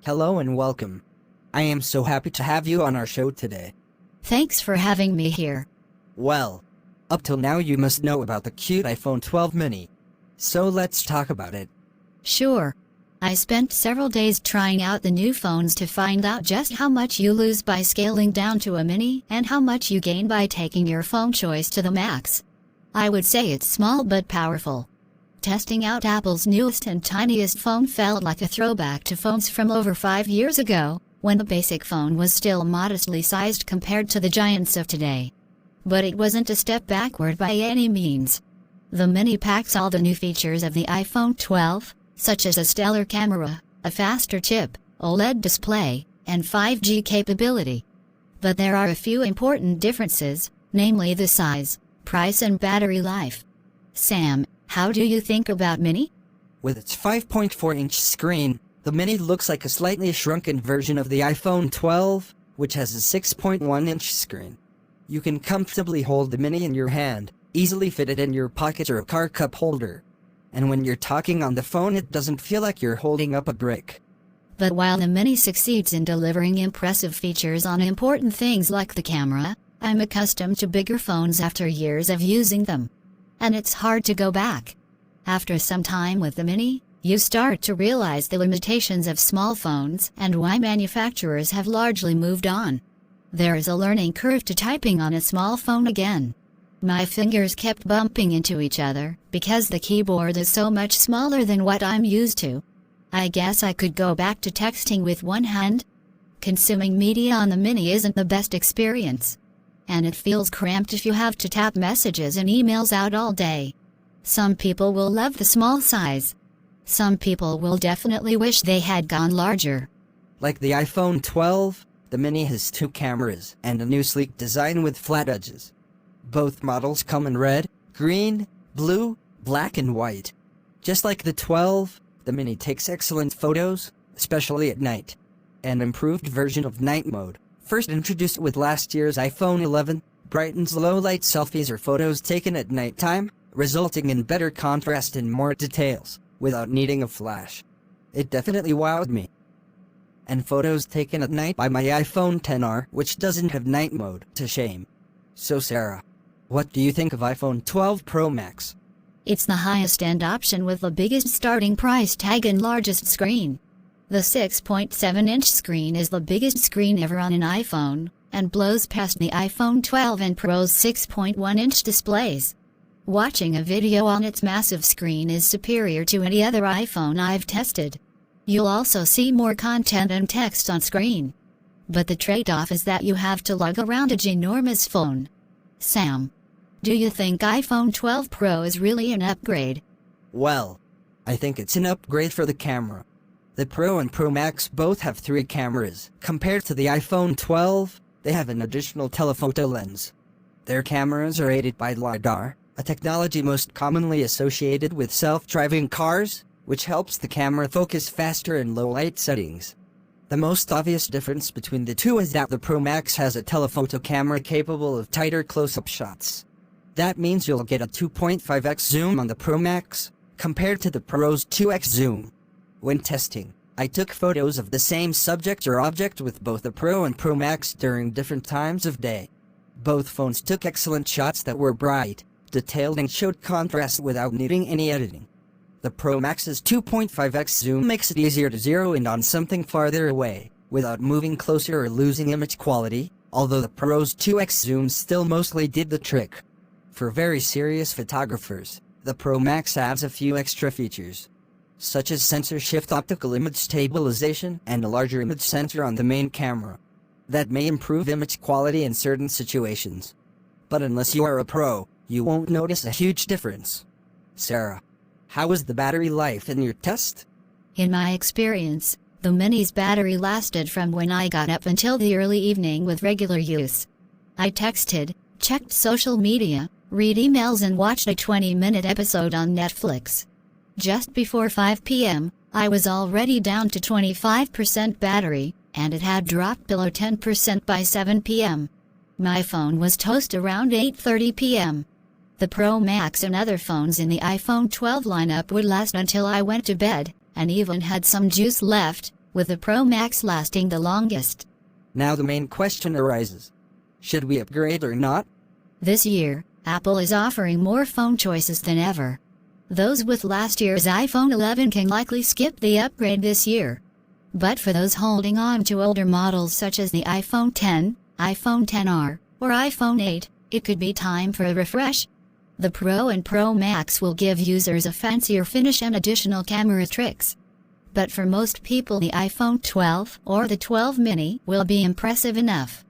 Hello and welcome. I am so happy to have you on our show today. Thanks for having me here. Well, up till now you must know about the cute iPhone 12 mini. So let's talk about it. Sure. I spent several days trying out the new phones to find out just how much you lose by scaling down to a mini and how much you gain by taking your phone choice to the max. I would say it's small but powerful. Testing out Apple's newest and tiniest phone felt like a throwback to phones from over 5 years ago, when the basic phone was still modestly sized compared to the giants of today. But it wasn't a step backward by any means. The mini packs all the new features of the iPhone 12, such as a stellar camera, a faster chip, OLED display, and 5G capability. But there are a few important differences, namely the size, price and battery life. Sam, how do you think about mini? With its 5.4-inch screen, the mini looks like a slightly shrunken version of the iPhone 12, which has a 6.1-inch screen. You can comfortably hold the mini in your hand, easily fit it in your pocket or a car cup holder. And when you're talking on the phone, it doesn't feel like you're holding up a brick. But while the Mini succeeds in delivering impressive features on important things like the camera, I'm accustomed to bigger phones after years of using them. And it's hard to go back. After some time with the Mini, you start to realize the limitations of small phones and why manufacturers have largely moved on. There is a learning curve to typing on a small phone again. My fingers kept bumping into each other because the keyboard is so much smaller than what I'm used to. I guess I could go back to texting with one hand. Consuming media on the Mini isn't the best experience. And it feels cramped if you have to tap messages and emails out all day. Some people will love the small size. Some people will definitely wish they had gone larger. Like the iPhone 12, the Mini has 2 cameras and a new sleek design with flat edges. Both models come in red, green, blue, black and white. Just like the 12, the Mini takes excellent photos, especially at night. An improved version of night mode, first introduced with last year's iPhone 11, brightens low-light selfies or photos taken at nighttime, resulting in better contrast and more details, without needing a flash. It definitely wowed me. And photos taken at night by my iPhone XR, which doesn't have night mode, to shame. So Sarah, what do you think of iPhone 12 Pro Max? It's the highest-end option with the biggest starting price tag and largest screen. The 6.7-inch screen is the biggest screen ever on an iPhone, and blows past the iPhone 12 and Pro's 6.1-inch displays. Watching a video on its massive screen is superior to any other iPhone I've tested. You'll also see more content and text on screen. But the trade-off is that you have to lug around a ginormous phone. Sam, do you think iPhone 12 Pro is really an upgrade? Well, I think it's an upgrade for the camera. The Pro and Pro Max both have 3 cameras. Compared to the iPhone 12, they have an additional telephoto lens. Their cameras are aided by LiDAR, a technology most commonly associated with self-driving cars, which helps the camera focus faster in low-light settings. The most obvious difference between the two is that the Pro Max has a telephoto camera capable of tighter close-up shots. That means you'll get a 2.5x zoom on the Pro Max, compared to the Pro's 2x zoom. When testing, I took photos of the same subject or object with both the Pro and Pro Max during different times of day. Both phones took excellent shots that were bright, detailed and showed contrast without needing any editing. The Pro Max's 2.5x zoom makes it easier to zero in on something farther away, without moving closer or losing image quality, although the Pro's 2x zoom still mostly did the trick. For very serious photographers, the Pro Max adds a few extra features, such as sensor shift optical image stabilization and a larger image sensor on the main camera. That may improve image quality in certain situations. But unless you are a pro, you won't notice a huge difference. Sarah, how was the battery life in your test? In my experience, the Mini's battery lasted from when I got up until the early evening with regular use. I texted, checked social media, read emails and watched a 20-minute episode on Netflix. Just before 5 p.m., I was already down to 25% battery, and it had dropped below 10% by 7 p.m. My phone was toast around 8:30 p.m. The Pro Max and other phones in the iPhone 12 lineup would last until I went to bed, and even had some juice left, with the Pro Max lasting the longest. Now the main question arises. Should we upgrade or not? This year, Apple is offering more phone choices than ever. Those with last year's iPhone 11 can likely skip the upgrade this year. But for those holding on to older models such as the iPhone 10, iPhone XR, or iPhone 8, it could be time for a refresh. The Pro and Pro Max will give users a fancier finish and additional camera tricks. But for most people the iPhone 12 or the 12 mini will be impressive enough.